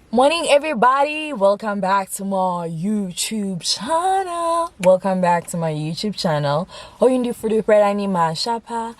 Morning everybody, welcome back to my YouTube channel. Oyundi fudu predani mashapa.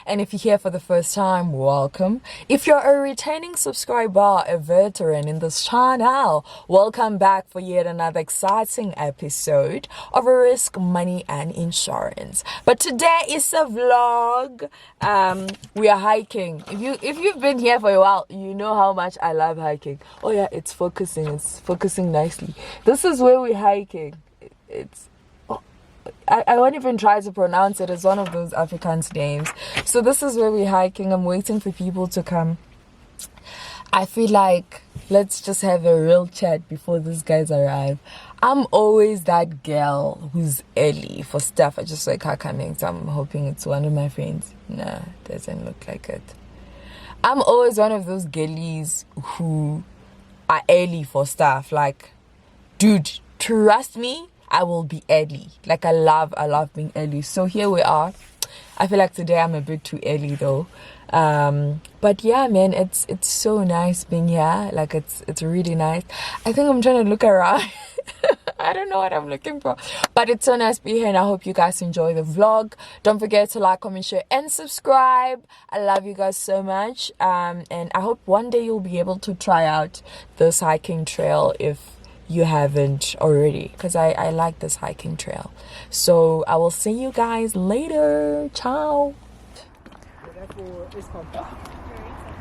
And if you're here for the first time, welcome. If you're a returning subscriber, a veteran in this channel, welcome back for yet another exciting episode of Risk, Money and Insurance. But today is a vlog. We are hiking. If you've been here for a while, you know how much I love hiking. Oh yeah, it's focusing nicely. This is where we're hiking. I won't even try to pronounce it. It's one of those Afrikaans names. So this is where we're hiking. I'm waiting for people to come. I feel like let's just have a real chat before these guys arrive. I'm always that girl who's early for stuff. I just like her coming, so I'm hoping it's one of my friends. Nah, doesn't look like it. I'm always one of those girlies who are early for stuff. Like, dude, trust me, I will be early. Like, I love being early. So here we are. I feel like today I'm a bit too early though. But yeah, man, it's so nice being here. Like, it's really nice. I think I'm trying to look around. I don't know what I'm looking for, but it's so nice being here, and I hope you guys enjoy the vlog. Don't forget to like, comment, share and subscribe. I love you guys so much, and I hope one day you'll be able to try out this hiking trail if you haven't already, because I like this hiking trail. So I will see you guys later. Ciao.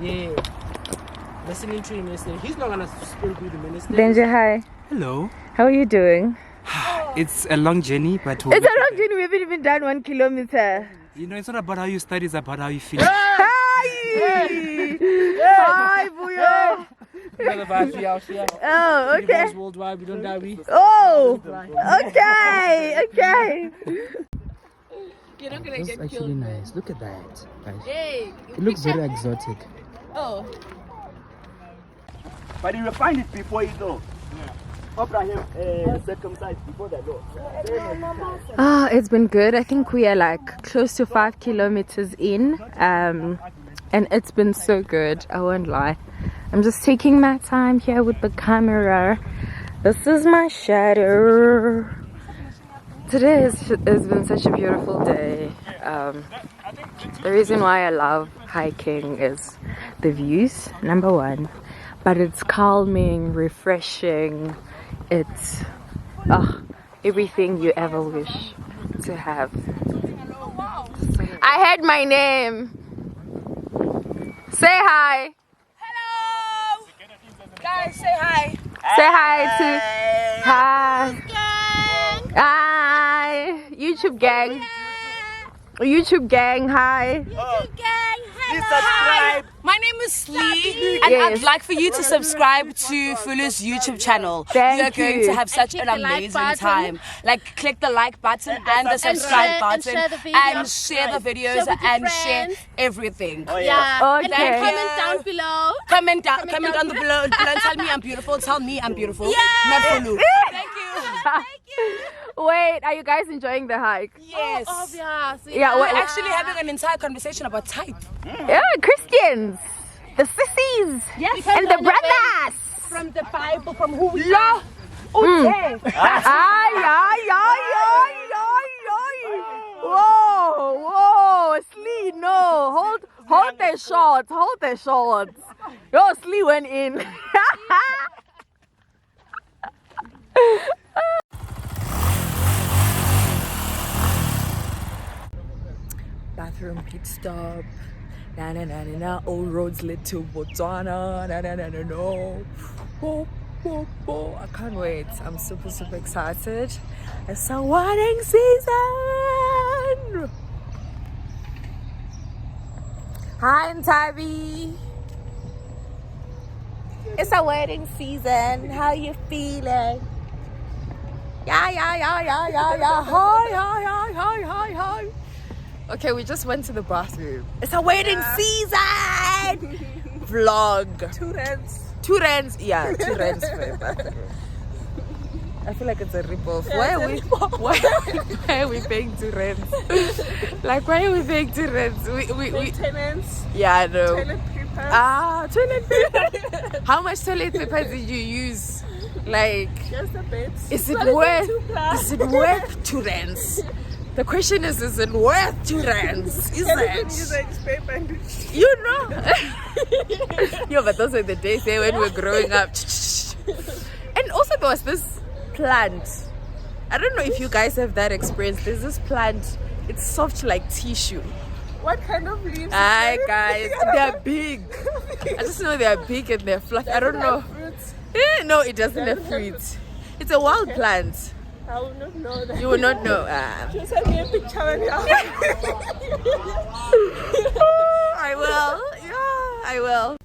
Yeah. Listening to him listening. He's not gonna spill through the minister. Benji, hi. Hello. How are you doing? It's a long journey, but It's a long journey. We haven't even done 1 kilometer. you know, it's not about how you study, it's about how you feel. Hi! Hi, Buyo! Oh, okay. Worldwide, we don't die. Oh, okay, okay. You're not gonna It's get actually killed. nice. Look at that. Guys. Hey, It looks very exotic. oh. But you will find it before you go. Abraham circumcised before the law. It's been good. I think we are like close to 5 kilometers in. And it's been so good. I won't lie. I'm just taking my time here with the camera. This is my shadow. Today has been such a beautiful day. The reason why I love hiking is the views, number one. But it's calming, refreshing. It's everything you ever wish to have. I heard my name. Say hi. Hello! Guys, say hi. Say hi to hi. Hi. YouTube gang. YouTube gang, hi. Please subscribe. My name is Lee, and Yes. I'd like for you to subscribe to Fulu's YouTube channel. Thank You're going you. to have such an amazing time. Like, click the like button and the subscribe button, and share the videos and share everything. Oh, yeah. Okay. Comment down below. Comment down the below. Tell me I'm beautiful. Tell me I'm beautiful. Not Fulu. Thank you. Wait, are you guys enjoying the hike? Yes. Yeah, We're actually having an entire conversation about type. yeah, Christians, the sissies, and the brothers. From the Bible, from who we are. Ay, ay, ay, ay, ay, ay. Whoa, Slee, no, hold the shots, Yo, Slee went in. Bathroom pit stop. Na na na na na. All roads lead to Botswana. Na na na na no. Oh, oh, oh. I can't wait. I'm super excited. It's a wedding season. Hi, Ntabi. It's a wedding season. How you feeling? Yeah. Hi. Okay, we just went to the bathroom. It's a wedding season! Vlog. 2 rents. 2 rents? Yeah, 2 rents for a bathroom. I feel like it's a rip-off. Why are we paying 2 rents? Like, why are we paying 2 rents? We Maintenance. Yeah, I know. Toilet paper. Toilet paper. How much toilet paper did you use? Like, Just a bit. is it worth 2 rands? The question is it worth 2 rands? Is it? You know. Yo, but those were the days when we were growing up. And also there was this plant. I don't know if you guys have that experience. There's this plant. It's soft like tissue. What kind of leaves? Hi guys, they're big. I just know they're big and they're fluffy. I don't know. No, it doesn't have fruit. It's a wild plant. I will not know that. You will not know. Just send me a picture when you're I will. Yeah, I will.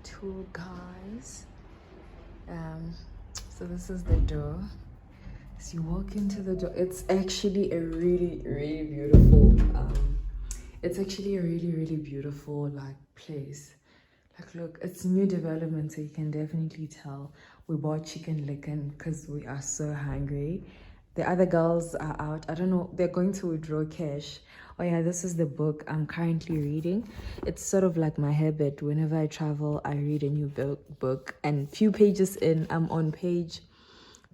Tour, guys. So this is the door. So you walk into the door. It's actually a really beautiful it's actually a really beautiful like place. Like, look, it's new development, so you can definitely tell. We bought chicken licken because we are so hungry. The other girls are out. I don't know, they're going to withdraw cash. Oh yeah, this is the book I'm currently reading. It's sort of like my habit. Whenever I travel, I read a new book. And few pages in, I'm on page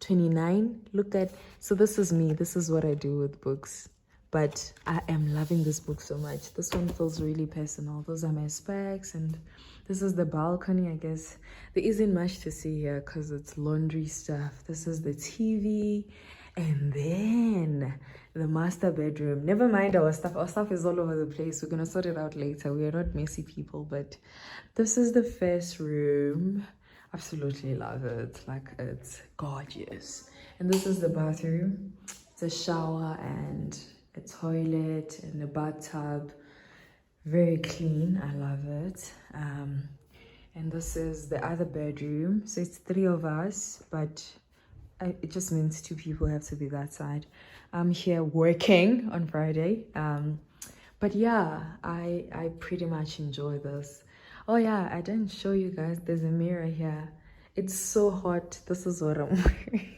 29. Look at, so this is me. This is what I do with books. But I am loving this book so much. This one feels really personal. Those are my specs, and this is the balcony, I guess. There isn't much to see here because it's laundry stuff. This is the TV. And then the master bedroom. Never mind our stuff. Our stuff is all over the place. We're going to sort it out later. We are not messy people. But this is the first room. Absolutely love it. Like, it's gorgeous. And this is the bathroom. It's a shower and a toilet and a bathtub. Very clean. I love it. And this is the other bedroom. So it's 3 of us, but it just means 2 people have to be that side. I'm here working on Friday. But yeah, I pretty much enjoy this. Oh yeah, I didn't show you guys. There's a mirror here. It's so hot. This is what I'm wearing.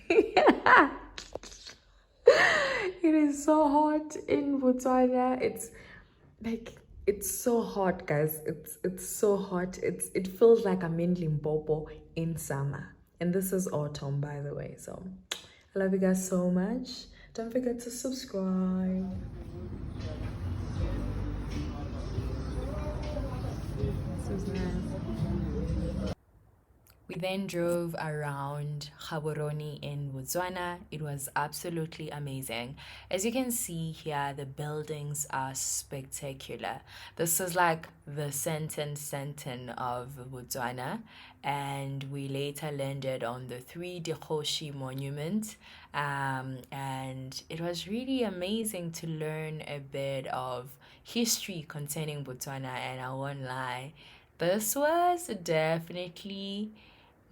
It is so hot in Botswana. It's like, it's so hot, guys. It's so hot. It feels like I'm in Limpopo in summer. And this is autumn, by the way. So I love you guys so much. Don't forget to subscribe. This is nice. We then drove around Gaborone in Botswana. It was absolutely amazing. As you can see here, the buildings are spectacular. This is like the center of Botswana, and we later landed on the 3 Dikgoshi monument, and it was really amazing to learn a bit of history concerning Botswana. And I won't lie, this was definitely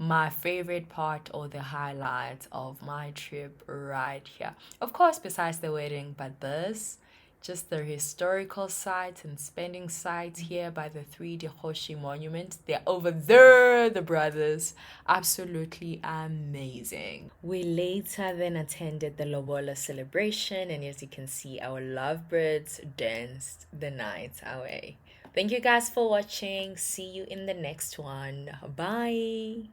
my favorite part or the highlight of my trip right here. Of course, besides the wedding, but this, just the historical sites and spending sites here by the 3 Dikgoshi monument. They're over there, the brothers. Absolutely amazing. We later then attended the Lobola celebration, and as you can see, our lovebirds danced the night away. Thank you guys for watching. See you in the next one. Bye.